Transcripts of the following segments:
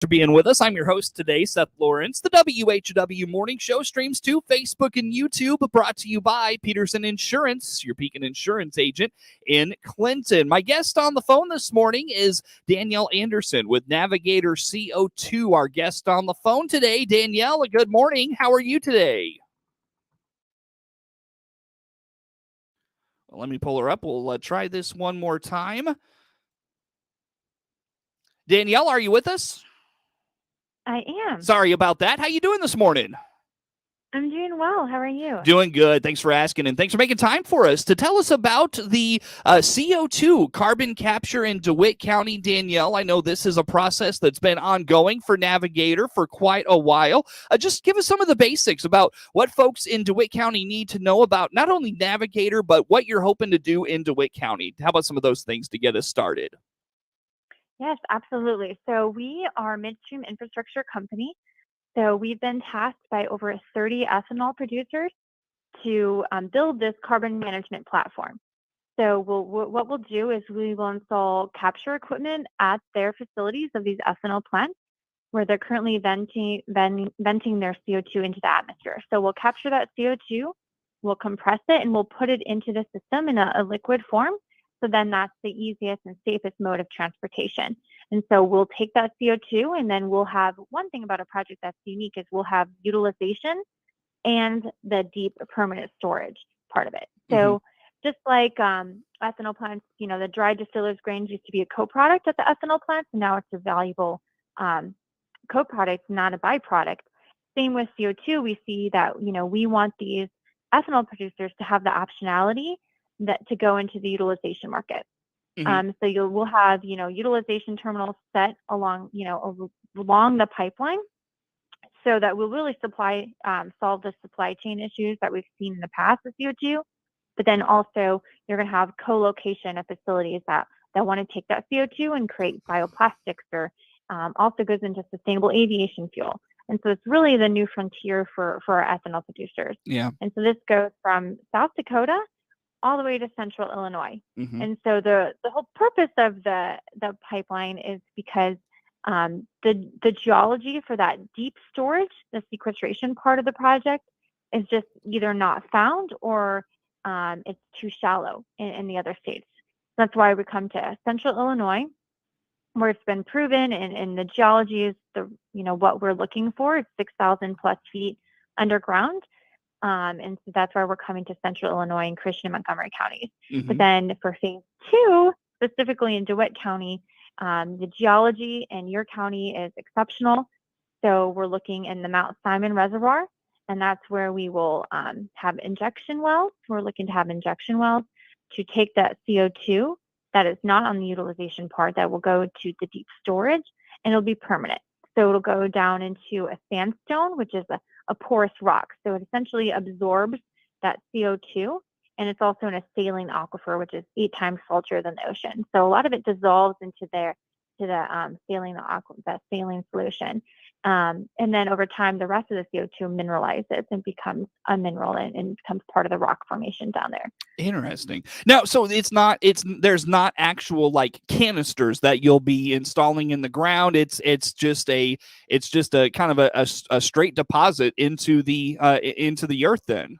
For being with us. I'm your host today, Seth Lawrence. The WHOW Morning Show streams to Facebook and YouTube, brought to you by Peterson Insurance, your Pekin Insurance agent in Clinton. My guest on the phone this morning is Danielle Anderson with Navigator CO2, our guest on the phone today. Danielle, good morning. How are you today? Well, let me pull her up. We'll try this one more time. Danielle, are you with us? I am. Sorry about that. How you doing this morning? I'm doing well. How are you? Doing good. Thanks for asking, and thanks for making time for us to tell us about the CO2 carbon capture in DeWitt County. Danielle, I know this is a process that's been ongoing for Navigator for quite a while. Just give us some of the basics about what folks in DeWitt County need to know about not only Navigator, but what you're hoping to do in DeWitt County. How about some of those things to get us started? Yes, absolutely. So we are a midstream infrastructure company. So we've been tasked by over 30 ethanol producers to build this carbon management platform. So what we'll do is we will install capture equipment at their facilities of these ethanol plants where they're currently venting their CO2 into the atmosphere. So we'll capture that CO2, we'll compress it, and we'll put it into the system in a liquid form. So then that's the easiest and safest mode of transportation. And so we'll take that CO2 and then we'll have one thing about a project that's unique is we'll have utilization and the deep permanent storage part of it. So just like ethanol plants, the dry distiller's grains used to be a co-product at the ethanol plants, and now it's a valuable co-product, not a byproduct. Same with CO2, we see that, we want these ethanol producers to have the optionality that to go into the utilization market. So we'll have, utilization terminals set along, along the pipeline so that we'll really solve the supply chain issues that we've seen in the past with CO2. But then also you're going to have co-location of facilities that want to take that CO2 and create bioplastics or also goes into sustainable aviation fuel. And so it's really the new frontier for our ethanol producers. Yeah. And so this goes from South Dakota all the way to Central Illinois. And so the whole purpose of the pipeline is because the geology for that deep storage, the sequestration part of the project, is just either not found or it's too shallow in the other states. That's why we come to Central Illinois, where it's been proven and the geology is what we're looking for. It's 6,000 plus feet underground. And so that's why we're coming to Central Illinois and Christian and Montgomery counties. But then for phase 2, specifically in DeWitt County, the geology in your county is exceptional. So we're looking in the Mount Simon Reservoir, and that's where we will have injection wells. We're looking to have injection wells to take that CO2 that is not on the utilization part that will go to the deep storage, and it'll be permanent. So it'll go down into a sandstone, which is a porous rock. So it essentially absorbs that CO2, and it's also in a saline aquifer, which is 8 times saltier than the ocean. So a lot of it dissolves into the saline solution. And then over time, the rest of the CO2 mineralizes and becomes a mineral and becomes part of the rock formation down there. Interesting. Now, so there's not actual like canisters that you'll be installing in the ground. It's just a kind of a straight deposit into the earth then.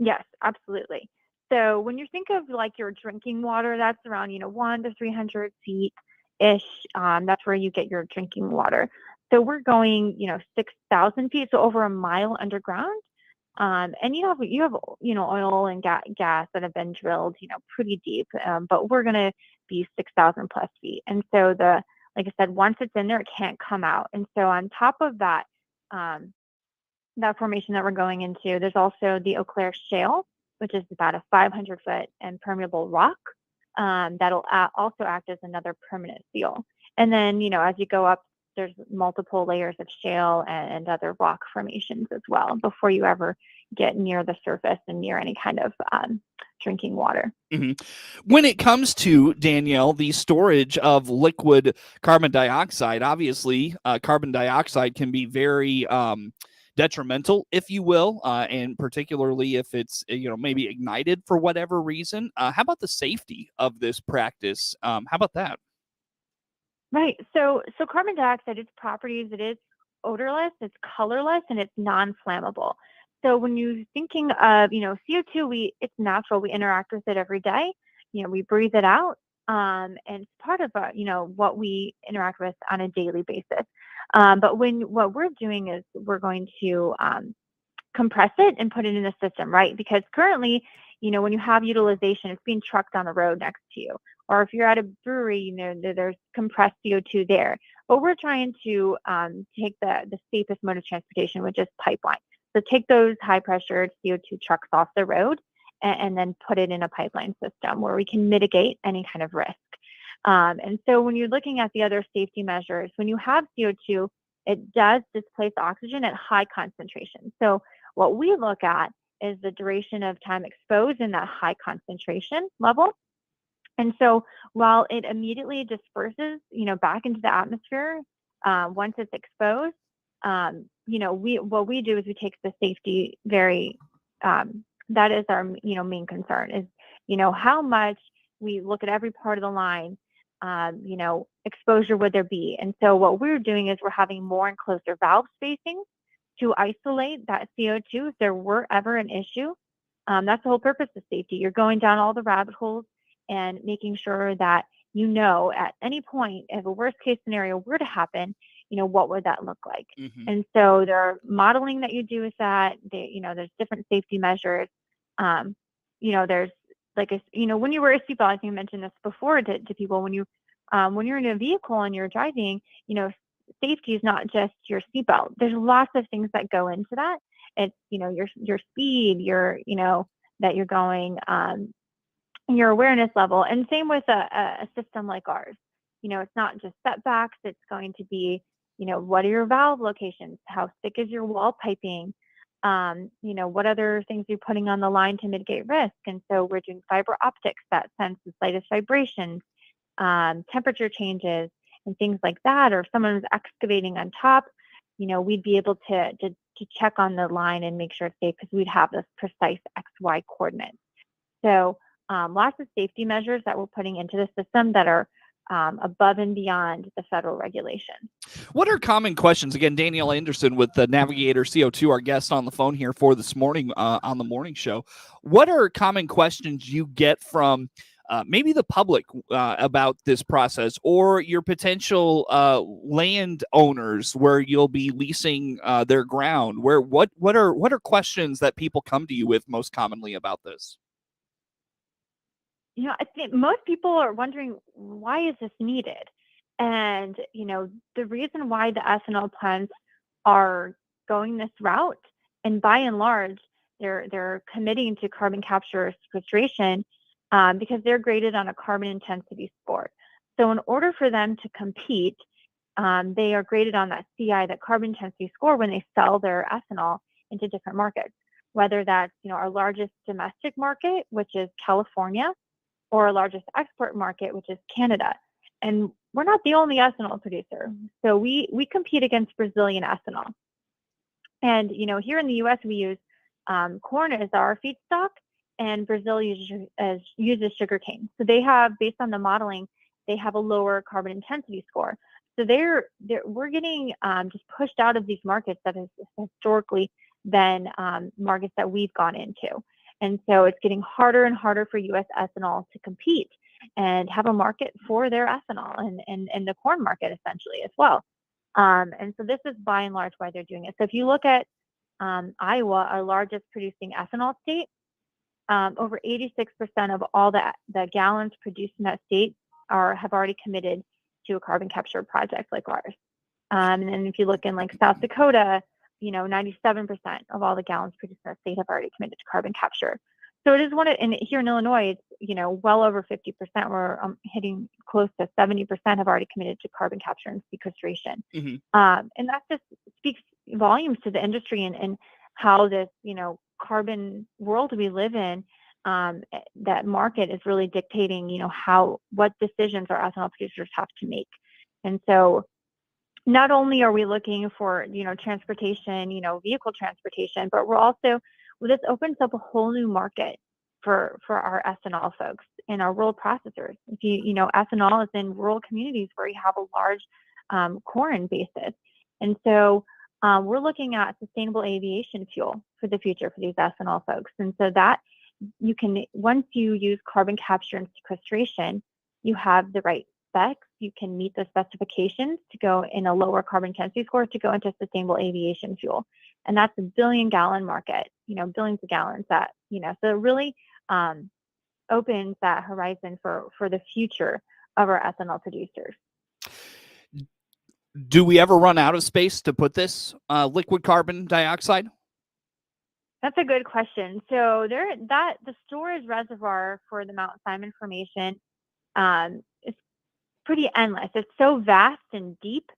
Yes, absolutely. So when you think of like your drinking water, that's around 1 to 300 feet ish. That's where you get your drinking water. So we're going 6,000 feet, so over a mile underground. And you have oil and gas that have been drilled pretty deep, but we're going to be 6,000 plus feet. And so like I said, once it's in there, it can't come out. And so on top of that that formation that we're going into, there's also the Eau Claire Shale, which is about a 500-foot impermeable rock that'll also act as another permanent seal. And then as you go up, there's multiple layers of shale and other rock formations as well before you ever get near the surface and near any kind of drinking water. When it comes to, Danielle, the storage of liquid carbon dioxide, obviously carbon dioxide can be very detrimental, if you will, and particularly if it's maybe ignited for whatever reason. How about the safety of this practice? How about that? Right. So carbon dioxide, its properties, it is odorless, it's colorless, and it's non-flammable. So when you're thinking of, CO2, it's natural. We interact with it every day. We breathe it out, and it's part of, what we interact with on a daily basis. But what we're doing is we're going to compress it and put it in the system, right? Because currently, when you have utilization, it's being trucked on the road next to you. Or if you're at a brewery, there's compressed CO2 there. But we're trying to take the safest mode of transportation, which is pipeline. So take those high pressure CO2 trucks off the road and then put it in a pipeline system where we can mitigate any kind of risk. And so when you're looking at the other safety measures, when you have CO2, it does displace oxygen at high concentration. So what we look at is the duration of time exposed in that high concentration level. And so while it immediately disperses, back into the atmosphere, once it's exposed, what we do is we take the safety very, that is our, main concern is, how much we look at every part of the line, exposure would there be? And so what we're doing is we're having more and closer valve spacing to isolate that CO2 if there were ever an issue. That's the whole purpose of safety. You're going down all the rabbit holes and making sure that, at any point, if a worst case scenario were to happen, what would that look like? Mm-hmm. And so there are modeling that you do with that. There's different safety measures. There's when you wear a seatbelt, I think I mentioned this before to people, when you're in a vehicle and you're driving, safety is not just your seatbelt. There's lots of things that go into that. It's, your speed, that you're going, your awareness level. And same with a system like ours. It's not just setbacks. It's going to be, what are your valve locations? How thick is your wall piping? What other things you're putting on the line to mitigate risk? And so we're doing fiber optics that sense the slightest vibrations, temperature changes, and things like that. Or if someone was excavating on top, we'd be able to check on the line and make sure it's safe because we'd have this precise XY coordinates. So lots of safety measures that we're putting into the system that are above and beyond the federal regulation. What are common questions? Again, Danielle Anderson with the Navigator CO2, our guest on the phone here for this morning on the morning show. What are common questions you get from maybe the public about this process, or your potential land owners where you'll be leasing their ground? What are questions that people come to you with most commonly about this? I think most people are wondering, why is this needed? And, the reason why the ethanol plants are going this route, and by and large, they're committing to carbon capture or sequestration because they're graded on a carbon intensity score. So in order for them to compete, they are graded on that CI, that carbon intensity score, when they sell their ethanol into different markets, whether that's, our largest domestic market, which is California, or our largest export market, which is Canada. And we're not the only ethanol producer. So we compete against Brazilian ethanol. And, here in the US, we use corn as our feedstock, and Brazil uses sugarcane. So they have, based on the modeling, they have a lower carbon intensity score. So we're getting just pushed out of these markets that has historically been markets that we've gone into. And so it's getting harder and harder for U.S. ethanol to compete and have a market for their ethanol and the corn market essentially as well. And so this is by and large why they're doing it. So if you look at Iowa, our largest producing ethanol state, over 86% of all the gallons produced in that state have already committed to a carbon capture project like ours. And then if you look in like South Dakota, 97% of all the gallons produced in that state have already committed to carbon capture. So it is and here in Illinois, it's, well over 50%. We're hitting close to 70% have already committed to carbon capture and sequestration. Mm-hmm. And that just speaks volumes to the industry and how this, carbon world we live in, that market is really dictating, what decisions our ethanol producers have to make. And so not only are we looking for, transportation, vehicle transportation, but we're also, this opens up a whole new market for our ethanol folks. in our rural processors. If ethanol is in rural communities where you have a large corn basis. And so we're looking at sustainable aviation fuel for the future for these ethanol folks. And so that you can, once you use carbon capture and sequestration, you have the right specs. You can meet the specifications to go in a lower carbon intensity score to go into sustainable aviation fuel. And that's a 1 billion gallon market, billions of gallons that, so it really opens that horizon for the future of our ethanol producers. Do we ever run out of space to put this liquid carbon dioxide? That's a good question. So the storage reservoir for the Mount Simon Formation is pretty endless. It's so vast and deep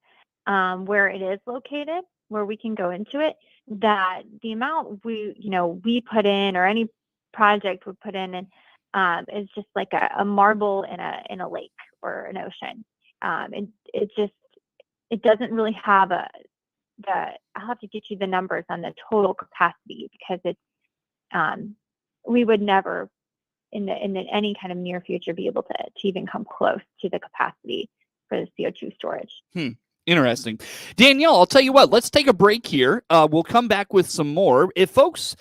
where it is located, where we can go into it, that the amount we put in, or any project would put in, and is just like a marble in a lake or an ocean. It doesn't really have I'll have to get you the numbers on the total capacity, because it's we would never in any kind of near future be able to even come close to the capacity for the CO2 storage. Interesting. Danielle, I'll tell you what, let's take a break here. We'll come back with some more. If folks,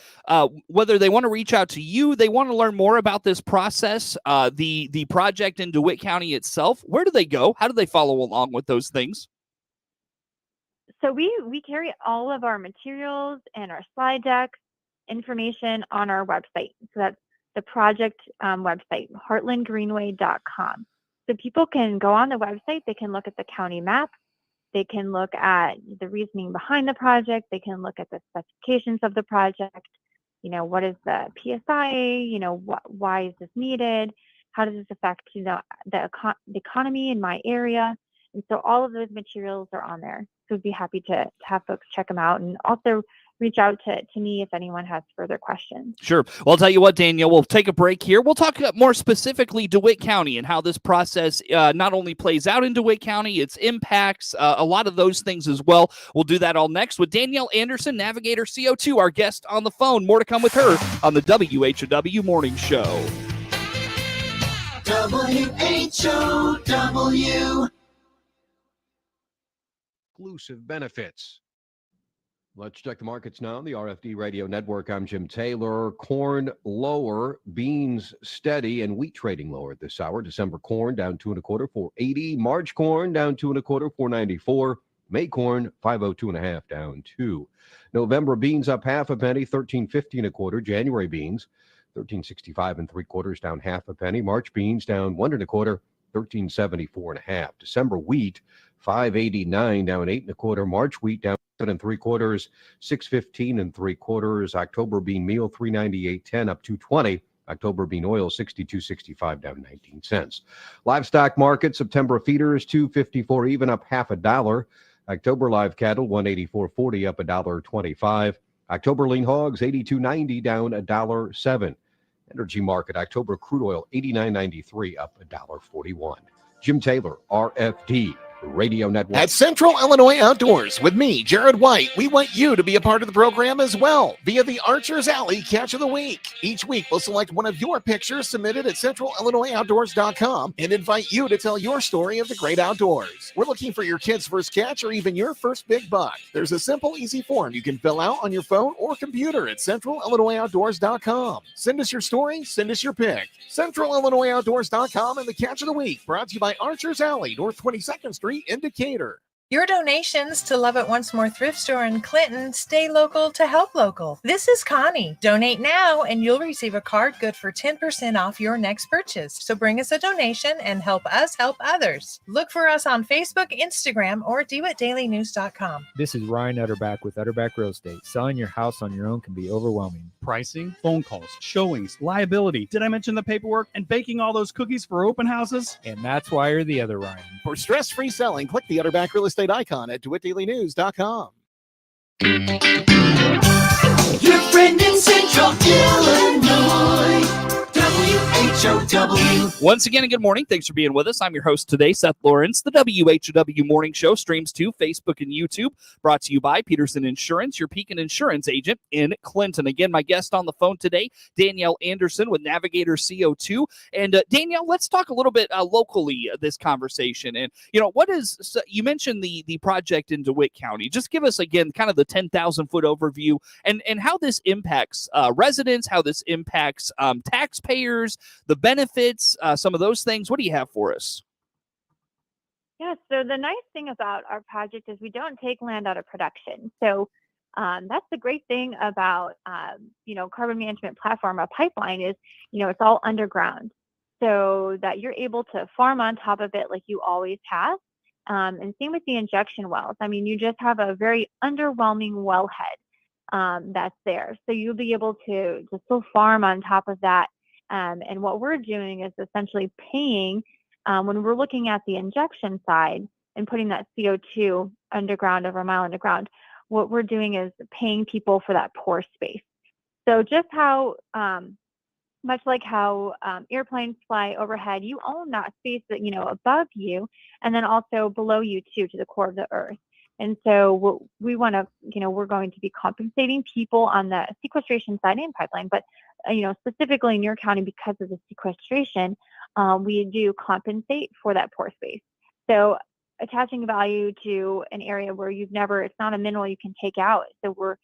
whether they want to reach out to you, they want to learn more about this process, the project in DeWitt County itself, where do they go? How do they follow along with those things? So we carry all of our materials and our slide decks information on our website. So that's the project website, heartlandgreenway.com. So people can go on the website, they can look at the county map, they can look at the reasoning behind the project, they can look at the specifications of the project, what is the PSI, why is this needed, how does this affect the economy in my area. And so all of those materials are on there. So we'd be happy to have folks check them out, and also reach out to me if anyone has further questions. Sure. Well, I'll tell you what, Danielle, we'll take a break here. We'll talk more specifically DeWitt County and how this process not only plays out in DeWitt County, its impacts, a lot of those things as well. We'll do that all next with Danielle Anderson, Navigator CO2, our guest on the phone. More to come with her on the WHOW Morning Show. WHOW. Exclusive benefits. Let's check the markets now on the RFD Radio Network. I'm Jim Taylor. Corn lower, beans steady, and wheat trading lower at this hour. December corn down 2 1/4, $4.80. March corn down 2 1/4, $4.94. May corn 502 1/2, down 2. November beans up 1/2 penny, $13.50 1/4. January beans $13.65 3/4, down 1/2 penny. March beans down 1 1/4, $13.74 1/2. December wheat $5.89, down 8 1/4. March wheat down 7 3/4, $6.15 3/4. October bean meal $3.98.10, up $2.20. October bean oil $62.65, down 19 cents. Livestock market, September feeders $2.54 even, up $0.50. October live cattle $184.40, up $1.25. October lean hogs $82.90, down $1.07. Energy market, October crude oil $89.93, up $1.41. Jim Taylor, RFD Radio Network. At Central Illinois Outdoors with me, Jared White, we want you to be a part of the program as well via the Archer's Alley Catch of the Week. Each week, we'll select one of your pictures submitted at centralillinoisoutdoors.com and invite you to tell your story of the great outdoors. We're looking for your kid's first catch or even your first big buck. There's a simple, easy form you can fill out on your phone or computer at centralillinoisoutdoors.com. Send us your story, send us your pic. centralillinoisoutdoors.com and the Catch of the Week, brought to you by Archer's Alley, North 22nd Street, Indicator. Your donations to Love It Once More Thrift Store in Clinton stay local to help local. This is Connie. Donate now and you'll receive a card good for 10% off your next purchase. So bring us a donation and help us help others. Look for us on Facebook, Instagram, or DeWittDailyNews.com. This is Ryan Utterback with Utterback Real Estate. Selling your house on your own can be overwhelming. Pricing, phone calls, showings, liability. Did I mention the paperwork and baking all those cookies for open houses? And that's why you're the other Ryan. For stress-free selling, click the Utterback Real Estate icon at DeWittDailyNews.com. Your friend in Central Illinois, WHOW. Once again, good morning. Thanks for being with us. I'm your host today, Seth Lawrence. The WHOW Morning Show streams to Facebook and YouTube, brought to you by Peterson Insurance, your Pekin Insurance agent in Clinton. Again, my guest on the phone today, Danielle Anderson with Navigator CO2. And Danielle, let's talk a little bit locally this conversation. And, what is, so you mentioned the project in DeWitt County. Just give us, again, kind of the 10,000-foot overview and how this impacts residents, how this impacts taxpayers, the benefits, some of those things. What do you have for us? Yeah, so the nice thing about our project is we don't take land out of production. So that's the great thing about, carbon management platform, a pipeline is, it's all underground so that you're able to farm on top of it like you always have. And same with the injection wells. I mean, you just have a very underwhelming wellhead that's there. So you'll be able to still farm on top of that. And what we're doing is essentially paying, when we're looking at the injection side and putting that CO2 underground over a mile underground, what we're doing is paying people for that pore space. So just how, much like how airplanes fly overhead, you own that space that, above you and then also below you too, to the core of the earth. And so we want to, we're going to be compensating people on the sequestration side and pipeline, but, specifically in your county, because of the sequestration, we do compensate for that pore space. So attaching value to an area where it's not a mineral you can take out. So we're,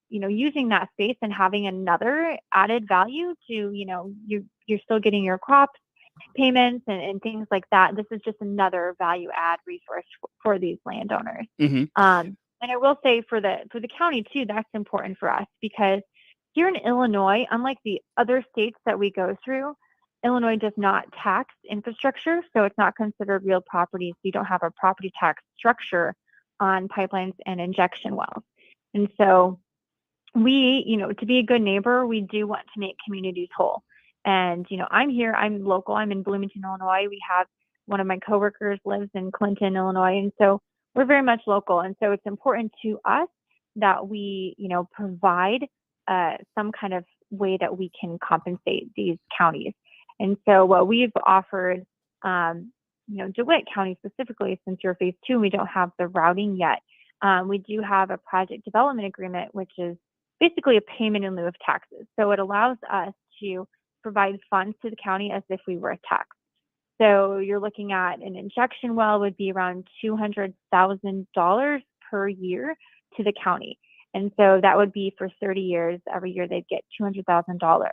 using that space and having another added value to, you're still getting your crops payments and things like that. This is just another value add resource for these landowners. Mm-hmm. And I will say for the county too, that's important for us because here in Illinois, unlike the other states that we go through, Illinois does not tax infrastructure, so it's not considered real property. So you don't have a property tax structure on pipelines and injection wells. And so we, to be a good neighbor, we do want to make communities whole. And, I'm local, I'm in Bloomington, Illinois. We have one of my coworkers lives in Clinton, Illinois. And so we're very much local. And so it's important to us that we, provide some kind of way that we can compensate these counties. And so what we've offered, DeWitt County specifically, since you're phase 2, we don't have the routing yet. We do have a project development agreement, which is basically a payment in lieu of taxes. So it allows us to provide funds to the county as if we were a tax. So you're looking at an injection well would be around $200,000 per year to the county. And so that would be for 30 years. Every year they'd get $200,000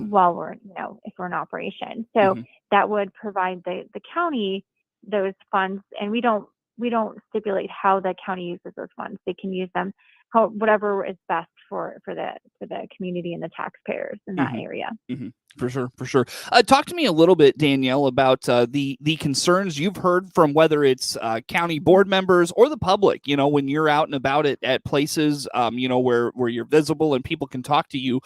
while we're, if we're in operation. So that would provide the county those funds. And we don't stipulate how the county uses those funds. They can use them whatever is best for the community and the taxpayers in that area. Mm-hmm. For sure. Talk to me a little bit, Danielle, about the concerns you've heard from whether it's county board members or the public, when you're out and about at places, where you're visible and people can talk to you.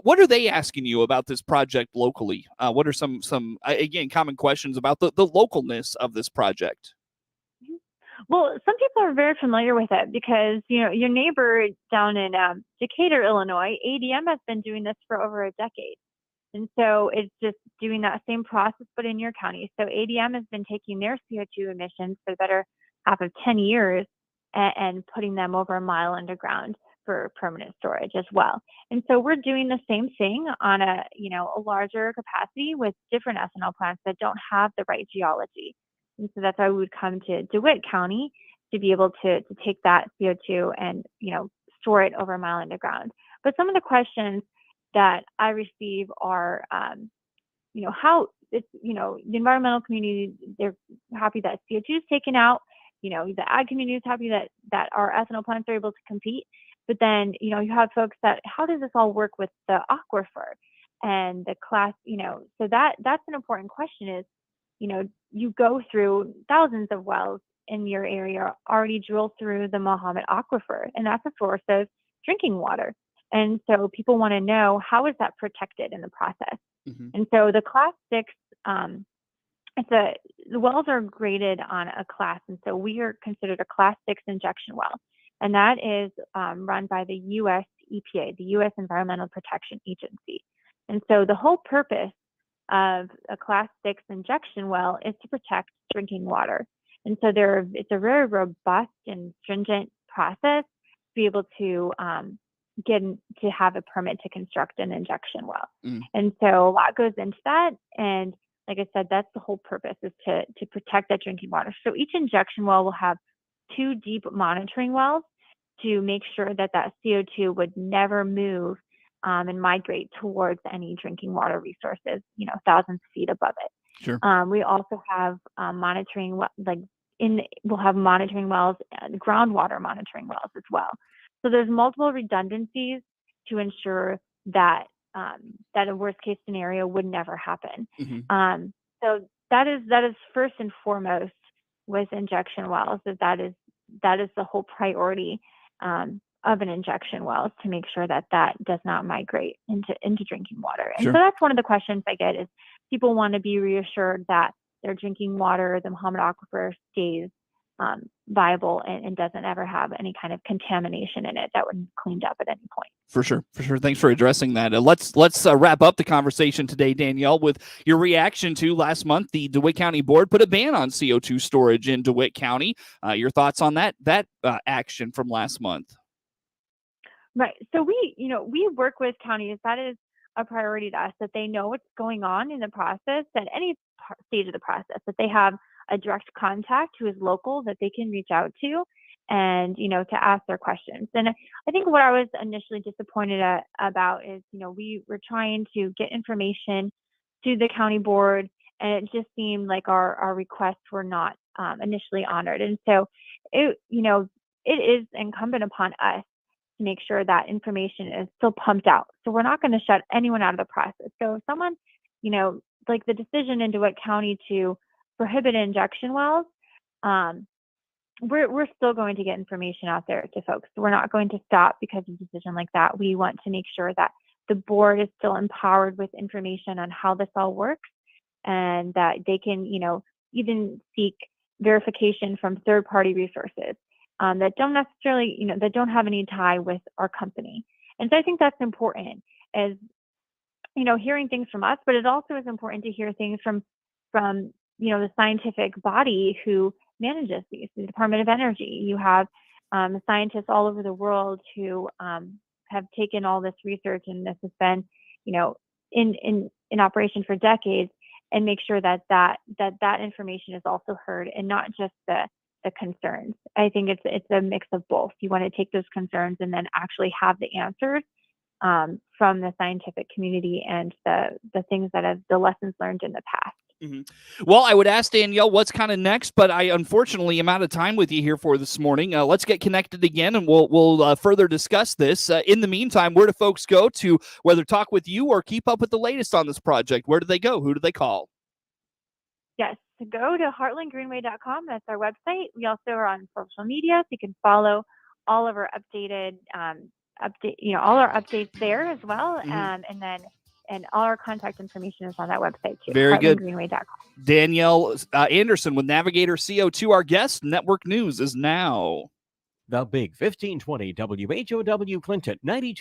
What are they asking you about this project locally? What are some again, common questions about the localness of this project? Well, some people are very familiar with it because, your neighbor down in Decatur, Illinois, ADM has been doing this for over a decade. And so it's just doing that same process, but in your county. So ADM has been taking their CO2 emissions for the better half of 10 years and putting them over a mile underground for permanent storage as well. And so we're doing the same thing on a larger capacity with different ethanol plants that don't have the right geology. And so that's why we would come to DeWitt County to be able to take that CO2 and, store it over a mile underground. But some of the questions that I receive are, how it's, the environmental community, they're happy that CO2 is taken out. The ag community is happy that our ethanol plants are able to compete. But then, you have folks that, how does this all work with the aquifer and the class, so that's an important question is, you go through thousands of wells in your area already drilled through the Mahomet Aquifer, and that's a source of drinking water. And so people want to know, how is that protected in the process? And so the class 6, the wells are graded on a class. And so we are considered a class 6 injection well. And that is run by the U.S. EPA, the U.S. Environmental Protection Agency. And so the whole purpose of a Class 6 injection well is to protect drinking water. And so it's a very robust and stringent process to be able to to have a permit to construct an injection well. And so a lot goes into that. And like I said, that's the whole purpose, is to protect that drinking water. So each injection well will have 2 deep monitoring wells to make sure that CO2 would never move and migrate towards any drinking water resources, thousands of feet above it. Sure. We also have monitoring, we'll have monitoring wells, groundwater monitoring wells as well. So there's multiple redundancies to ensure that that a worst case scenario would never happen. So that is first and foremost with injection wells. That is the whole priority of an injection well, is to make sure that does not migrate into drinking water. And Sure. so that's one of the questions I get, is people want to be reassured that their drinking water, the Muhammad Aquifer, stays viable and doesn't ever have any kind of contamination in it that would be cleaned up at any point. For sure. Thanks for addressing that. Let's wrap up the conversation today, Danielle, with your reaction to last month. The DeWitt County Board put a ban on CO2 storage in DeWitt County. Your thoughts on that action from last month? Right. So we work with counties. That is a priority to us, that they know what's going on in the process at any stage of the process, that they have a direct contact who is local that they can reach out to and, to ask their questions. And I think what I was initially disappointed about is, we were trying to get information to the county board, and it just seemed like our requests were not initially honored. And so it is incumbent upon us to make sure that information is still pumped out. So we're not going to shut anyone out of the process. So if someone, like the decision in DeWitt County to prohibit injection wells, we're still going to get information out there to folks. We're not going to stop because of a decision like that. We want to make sure that the board is still empowered with information on how this all works, and that they can, even seek verification from third-party resources that don't necessarily, that don't have any tie with our company. And so I think that's important, as, hearing things from us, but it also is important to hear things from the scientific body who manages these, the Department of Energy. You have scientists all over the world who have taken all this research, and this has been, in operation for decades, and make sure that information is also heard, and not just the concerns. I think it's a mix of both. You want to take those concerns and then actually have the answers from the scientific community and the things that have the lessons learned in the past. Well, I would ask Danielle what's kind of next, but I unfortunately am out of time with you here for this morning. Let's get connected again, and we'll further discuss this. In the meantime, where do folks go to whether talk with you or keep up with the latest on this project? Where do they go? Who do they call? Yes, to go to heartlandgreenway.com. That's our website. We also are on social media, so you can follow all of our updated all our updates there as well. And all our contact information is on that website too. Very good. heartlandgreenway.com. Danielle Anderson with Navigator CO2, our guest. Network News is now. The Big 1520 WHOW Clinton 92.